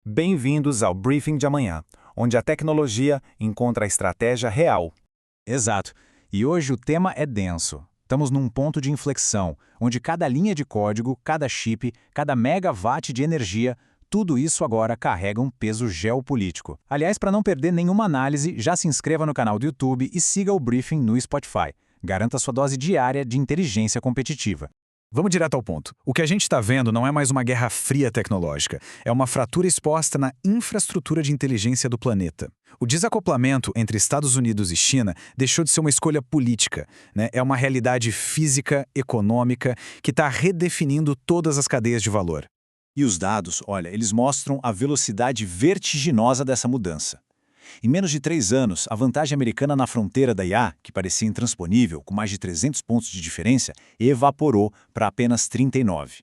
Bem-vindos ao Briefing de amanhã, onde a tecnologia encontra a estratégia real. Exato. E hoje o tema é denso. Estamos num ponto de inflexão, onde cada linha de código, cada chip, cada megawatt de energia, tudo isso agora carrega um peso geopolítico. Aliás, para não perder nenhuma análise, já se inscreva no canal do YouTube e siga o Briefing no Spotify. Garanta sua dose diária de inteligência competitiva. Vamos direto ao ponto. O que a gente está vendo não é mais uma guerra fria tecnológica, é uma fratura exposta na infraestrutura de inteligência do planeta. O desacoplamento entre Estados Unidos e China deixou de ser uma escolha política, né? É uma realidade física, econômica, que está redefinindo todas as cadeias de valor. E os dados, olha, eles mostram a velocidade vertiginosa dessa mudança. Em menos de 3 anos, a vantagem americana na fronteira da IA, que parecia intransponível, com mais de 300 pontos de diferença, evaporou para apenas 39.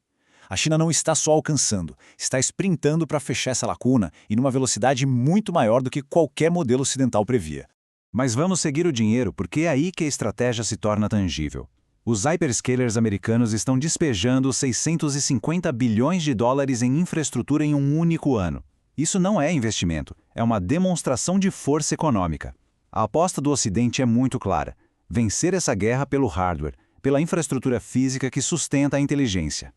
A China não está só alcançando, está sprintando para fechar essa lacuna e numa velocidade muito maior do que qualquer modelo ocidental previa. Mas vamos seguir o dinheiro, porque é aí que a estratégia se torna tangível. Os hyperscalers americanos estão despejando 650 bilhões de dólares em infraestrutura em um único ano. Isso não é investimento, é uma demonstração de força econômica. A aposta do Ocidente é muito clara: vencer essa guerra pelo hardware, pela infraestrutura física que sustenta a inteligência.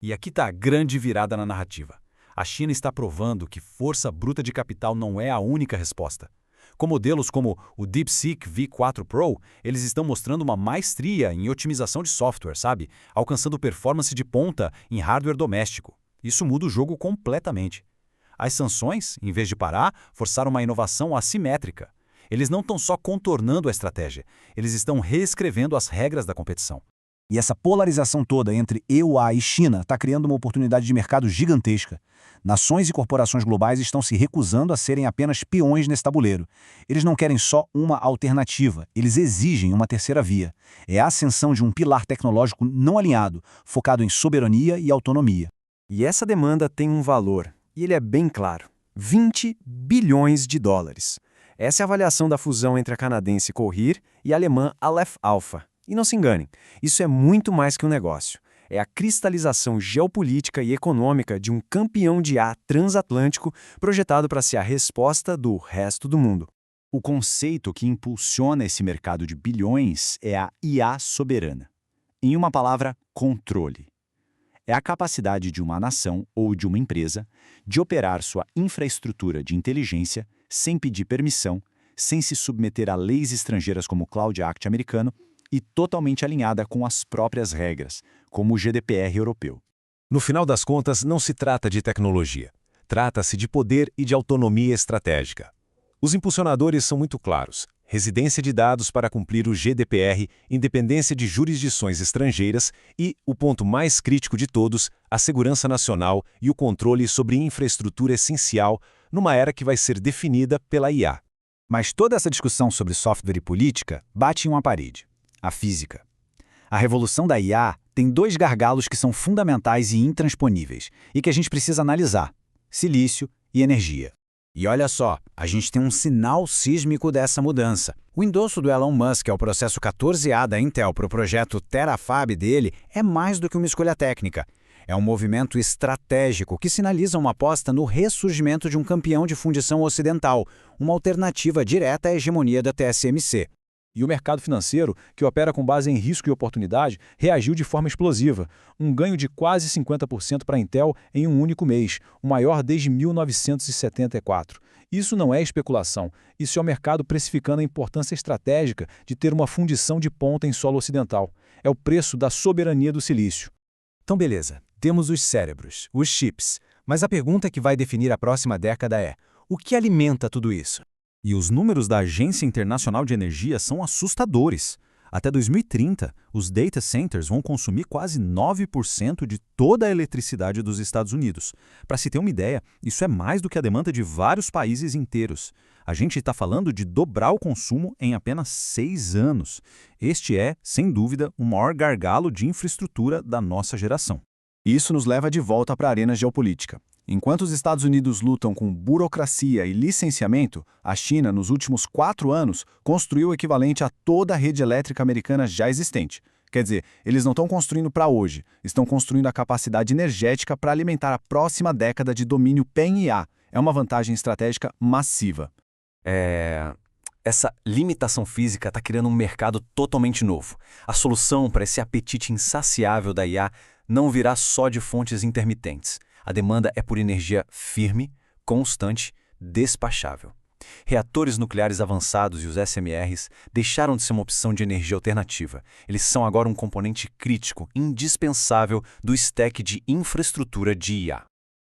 E aqui está a grande virada na narrativa. A China está provando que força bruta de capital não é a única resposta. Com modelos como o DeepSeek V4 Pro, eles estão mostrando uma maestria em otimização de software, sabe? Alcançando performance de ponta em hardware doméstico. Isso muda o jogo completamente. As sanções, em vez de parar, forçaram uma inovação assimétrica. Eles não estão só contornando a estratégia, eles estão reescrevendo as regras da competição. E essa polarização toda entre EUA e China está criando uma oportunidade de mercado gigantesca. Nações e corporações globais estão se recusando a serem apenas peões nesse tabuleiro. Eles não querem só uma alternativa, eles exigem uma terceira via. É a ascensão de um pilar tecnológico não alinhado, focado em soberania e autonomia. E essa demanda tem um valor. E ele é bem claro: 20 bilhões de dólares. Essa é a avaliação da fusão entre a canadense Cohere e a alemã Aleph Alpha. E não se enganem, isso é muito mais que um negócio. É a cristalização geopolítica e econômica de um campeão de IA transatlântico projetado para ser a resposta do resto do mundo. O conceito que impulsiona esse mercado de bilhões é a IA soberana. Em uma palavra, controle. É a capacidade de uma nação ou de uma empresa de operar sua infraestrutura de inteligência sem pedir permissão, sem se submeter a leis estrangeiras como o Cloud Act americano e totalmente alinhada com as próprias regras, como o GDPR europeu. No final das contas, não se trata de tecnologia. Trata-se de poder e de autonomia estratégica. Os impulsionadores são muito claros: residência de dados para cumprir o GDPR, independência de jurisdições estrangeiras e, o ponto mais crítico de todos, a segurança nacional e o controle sobre infraestrutura essencial numa era que vai ser definida pela IA. Mas toda essa discussão sobre software e política bate em uma parede: a física. A revolução da IA tem 2 gargalos que são fundamentais e intransponíveis, e que a gente precisa analisar: silício e energia. E olha só, a gente tem um sinal sísmico dessa mudança. O endosso do Elon Musk ao processo 14A da Intel para o projeto Terafab dele é mais do que uma escolha técnica. É um movimento estratégico que sinaliza uma aposta no ressurgimento de um campeão de fundição ocidental, uma alternativa direta à hegemonia da TSMC. E o mercado financeiro, que opera com base em risco e oportunidade, reagiu de forma explosiva. Um ganho de quase 50% para a Intel em um único mês, o maior desde 1974. Isso não é especulação, isso é o mercado precificando a importância estratégica de ter uma fundição de ponta em solo ocidental. É o preço da soberania do silício. Então beleza, temos os cérebros, os chips, mas a pergunta que vai definir a próxima década é: o que alimenta tudo isso? E os números da Agência Internacional de Energia são assustadores. Até 2030, os data centers vão consumir quase 9% de toda a eletricidade dos Estados Unidos. Para se ter uma ideia, isso é mais do que a demanda de vários países inteiros. A gente está falando de dobrar o consumo em apenas 6 anos. Este é, sem dúvida, o maior gargalo de infraestrutura da nossa geração. Isso nos leva de volta para a arena geopolítica. Enquanto os Estados Unidos lutam com burocracia e licenciamento, a China, nos últimos 4 anos, construiu o equivalente a toda a rede elétrica americana já existente. Quer dizer, eles não estão construindo para hoje, estão construindo a capacidade energética para alimentar a próxima década de domínio PEM-IA. É uma vantagem estratégica massiva. Essa limitação física está criando um mercado totalmente novo. A solução para esse apetite insaciável da IA não virá só de fontes intermitentes. A demanda é por energia firme, constante, despachável. Reatores nucleares avançados e os SMRs deixaram de ser uma opção de energia alternativa. Eles são agora um componente crítico, indispensável do stack de infraestrutura de IA.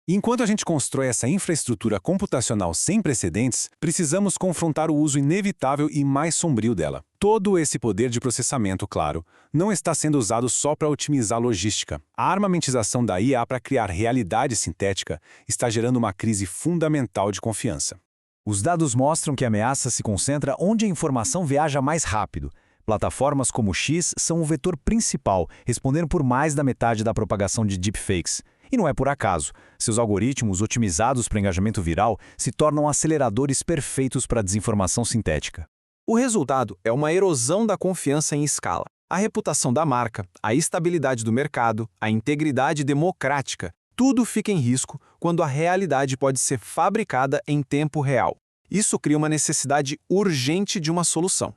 Enquanto a gente constrói essa infraestrutura computacional sem precedentes, precisamos confrontar o uso inevitável e mais sombrio dela. Todo esse poder de processamento, claro, não está sendo usado só para otimizar a logística. A armamentização da IA para criar realidade sintética está gerando uma crise fundamental de confiança. Os dados mostram que a ameaça se concentra onde a informação viaja mais rápido. Plataformas como o X são o vetor principal, respondendo por mais da metade da propagação de deepfakes. E não é por acaso. Seus algoritmos, otimizados para engajamento viral, se tornam aceleradores perfeitos para a desinformação sintética. O resultado é uma erosão da confiança em escala. A reputação da marca, a estabilidade do mercado, a integridade democrática, tudo fica em risco quando a realidade pode ser fabricada em tempo real. Isso cria uma necessidade urgente de uma solução.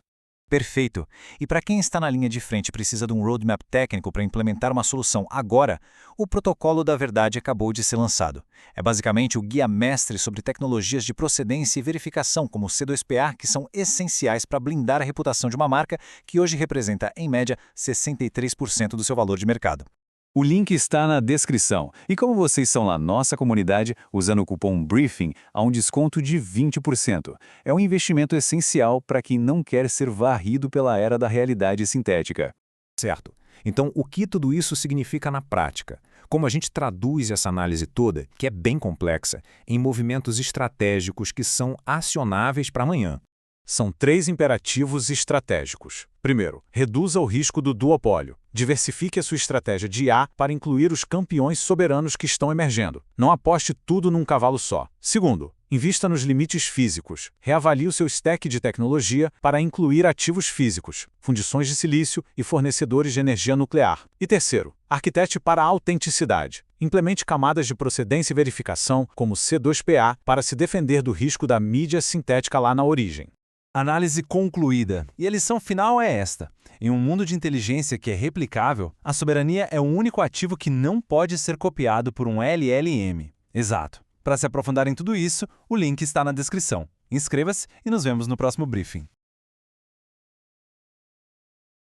Perfeito. E para quem está na linha de frente e precisa de um roadmap técnico para implementar uma solução agora, o Protocolo da Verdade acabou de ser lançado. É basicamente o guia mestre sobre tecnologias de procedência e verificação como o C2PA, que são essenciais para blindar a reputação de uma marca que hoje representa, em média, 63% do seu valor de mercado. O link está na descrição. E como vocês são lá nossa comunidade, usando o cupom BRIEFING, há um desconto de 20%. É um investimento essencial para quem não quer ser varrido pela era da realidade sintética. Certo. Então, o que tudo isso significa na prática? Como a gente traduz essa análise toda, que é bem complexa, em movimentos estratégicos que são acionáveis para amanhã? São 3 imperativos estratégicos. Primeiro, reduza o risco do duopólio. Diversifique a sua estratégia de IA para incluir os campeões soberanos que estão emergendo. Não aposte tudo num cavalo só. Segundo, invista nos limites físicos. Reavalie o seu stack de tecnologia para incluir ativos físicos, fundições de silício e fornecedores de energia nuclear. E terceiro, arquitete para a autenticidade. Implemente camadas de procedência e verificação, como C2PA, para se defender do risco da mídia sintética lá na origem. Análise concluída. E a lição final é esta. Em um mundo de inteligência que é replicável, a soberania é o único ativo que não pode ser copiado por um LLM. Exato. Para se aprofundar em tudo isso, o link está na descrição. Inscreva-se e nos vemos no próximo briefing.